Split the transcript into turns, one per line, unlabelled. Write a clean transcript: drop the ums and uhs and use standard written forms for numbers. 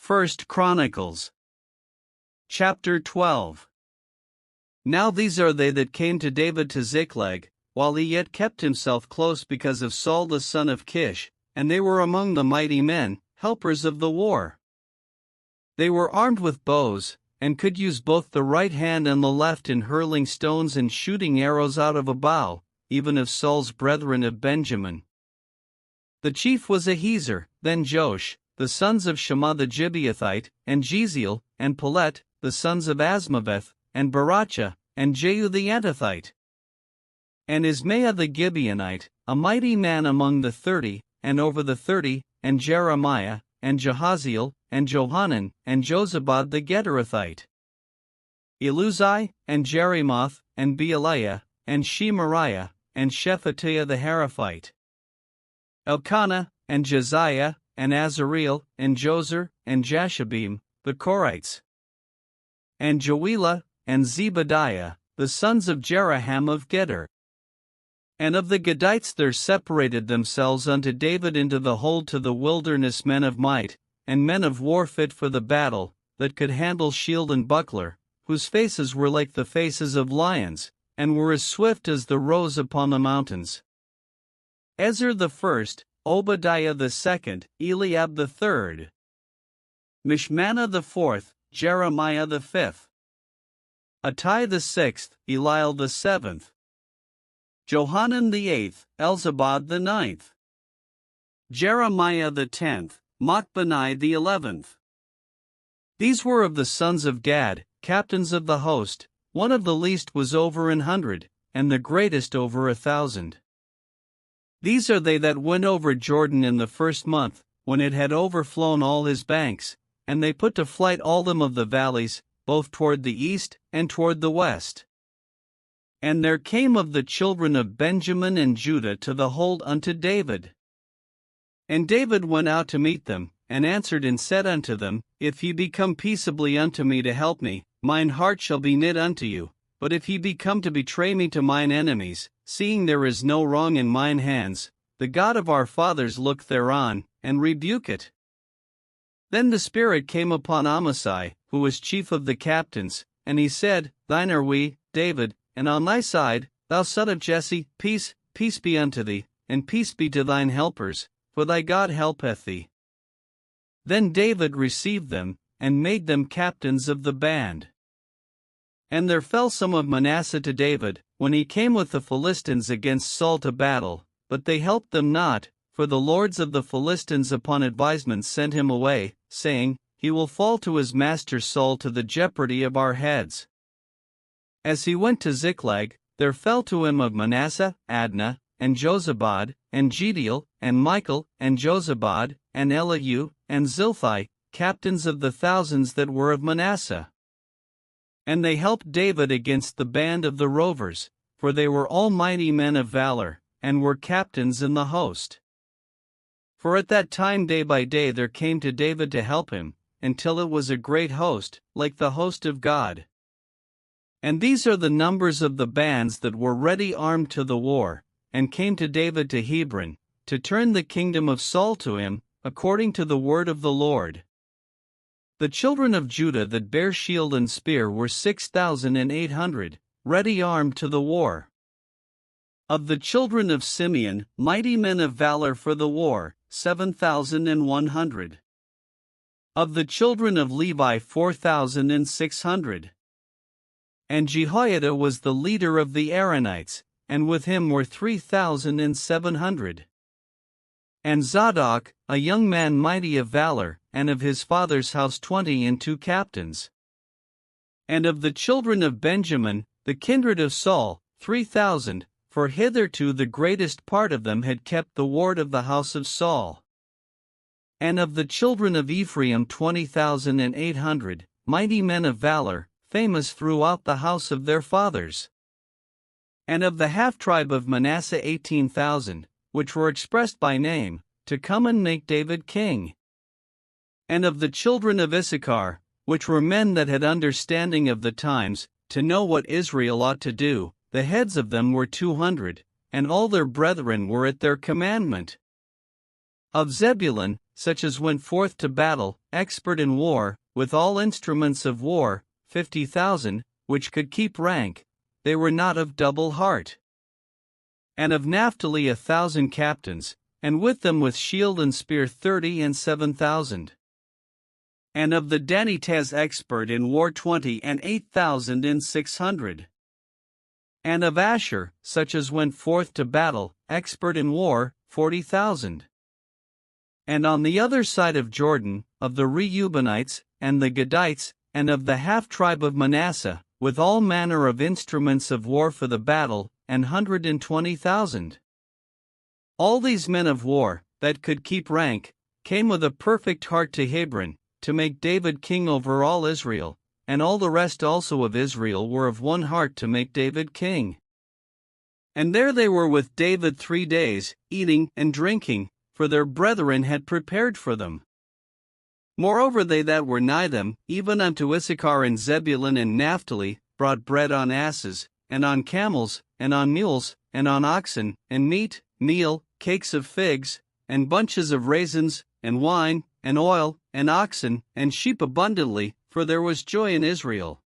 1 Chronicles chapter 12. Now these are they that came to David to Ziklag, while he yet kept himself close because of Saul the son of Kish, and they were among the mighty men, helpers of the war. They were armed with bows, and could use both the right hand and the left in hurling stones and shooting arrows out of a bow, even of Saul's brethren of Benjamin. The chief was Ahiezer, then Joash, the sons of Shammah the Gibeathite, and Jeziel, and Pelet, the sons of Asmaveth, and Baracha, and Jehu the Antothite. And Ismaiah the Gibeonite, a mighty man among the 30, and over the 30, and Jeremiah, and Jahaziel, and Johanan, and Jozabad the Gederathite. Eluzai, and Jerimoth, and Bealiah, and Shemariah, and Shephatiah the Haraphite. Elkanah, and Josiah, and Azareel, and Jozer, and Jashabim, the Korites. And Joelah, and Zebadiah, the sons of Jeraham of Geder. And of the Gadites there separated themselves unto David into the hold to the wilderness men of might, and men of war fit for the battle, that could handle shield and buckler, whose faces were like the faces of lions, and were as swift as the roes upon the mountains. Ezer the first, Obadiah the second, Eliab the third, Mishmannah the fourth, Jeremiah the fifth, Attai the sixth, Eliel the seventh, Johanan the eighth, Elzabad the ninth, Jeremiah the 10th, Machbani the 11th. These were of the sons of Gad, captains of the host. One of the least was over 100, and the greatest over 1,000. These are they that went over Jordan in the first month, when it had overflown all his banks, and they put to flight all them of the valleys, both toward the east and toward the west. And there came of the children of Benjamin and Judah to the hold unto David. And David went out to meet them, and answered and said unto them, If ye be come peaceably unto me to help me, mine heart shall be knit unto you, but if ye be come to betray me to mine enemies, seeing there is no wrong in mine hands, the God of our fathers look thereon, and rebuke it. Then the Spirit came upon Amasai, who was chief of the captains, and he said, Thine are we, David, and on thy side, thou son of Jesse, peace, peace be unto thee, and peace be to thine helpers, for thy God helpeth thee. Then David received them, and made them captains of the band. And there fell some of Manasseh to David, when he came with the Philistines against Saul to battle, but they helped them not, for the lords of the Philistines upon advisement sent him away, saying, He will fall to his master Saul to the jeopardy of our heads. As he went to Ziklag, there fell to him of Manasseh, Adnah, and Jozabad, and Jediel, and Michael, and Jozabad, and Elihu, and Zilthai, captains of the thousands that were of Manasseh. And they helped David against the band of the rovers, for they were all mighty men of valor, and were captains in the host. For at that time day by day there came to David to help him, until it was a great host, like the host of God. And these are the numbers of the bands that were ready armed to the war, and came to David to Hebron, to turn the kingdom of Saul to him, according to the word of the Lord. The children of Judah that bare shield and spear were 6,800, ready armed to the war. Of the children of Simeon, mighty men of valor for the war, 7,100. Of the children of Levi 4,600. And Jehoiada was the leader of the Aaronites, and with him were 3,700. And Zadok, a young man mighty of valor, and of his father's house 22 captains. And of the children of Benjamin, the kindred of Saul, 3,000, for hitherto the greatest part of them had kept the ward of the house of Saul. And of the children of Ephraim 20,800, mighty men of valor, famous throughout the house of their fathers. And of the half-tribe of Manasseh 18,000, which were expressed by name, to come and make David king. And of the children of Issachar, which were men that had understanding of the times, to know what Israel ought to do, the heads of them were 200, and all their brethren were at their commandment. Of Zebulun, such as went forth to battle, expert in war, with all instruments of war, 50,000, which could keep rank, they were not of double heart. And of Naphtali 1,000 captains, and with them with shield and spear 30 and 7,000. And of the Danites expert in war 20 and 8,600. And of Asher, such as went forth to battle, expert in war, 40,000. And on the other side of Jordan, of the Reubenites, and the Gadites, and of the half-tribe of Manasseh, with all manner of instruments of war for the battle, 120,000. All these men of war, that could keep rank, came with a perfect heart to Hebron, to make David king over all Israel, and all the rest also of Israel were of one heart to make David king. And there they were with David 3 days, eating and drinking, for their brethren had prepared for them. Moreover they that were nigh them, even unto Issachar and Zebulun and Naphtali, brought bread on asses, and on camels, and on mules, and on oxen, and meat, meal, cakes of figs, and bunches of raisins, and wine, and oil, and oxen, and sheep abundantly, for there was joy in Israel.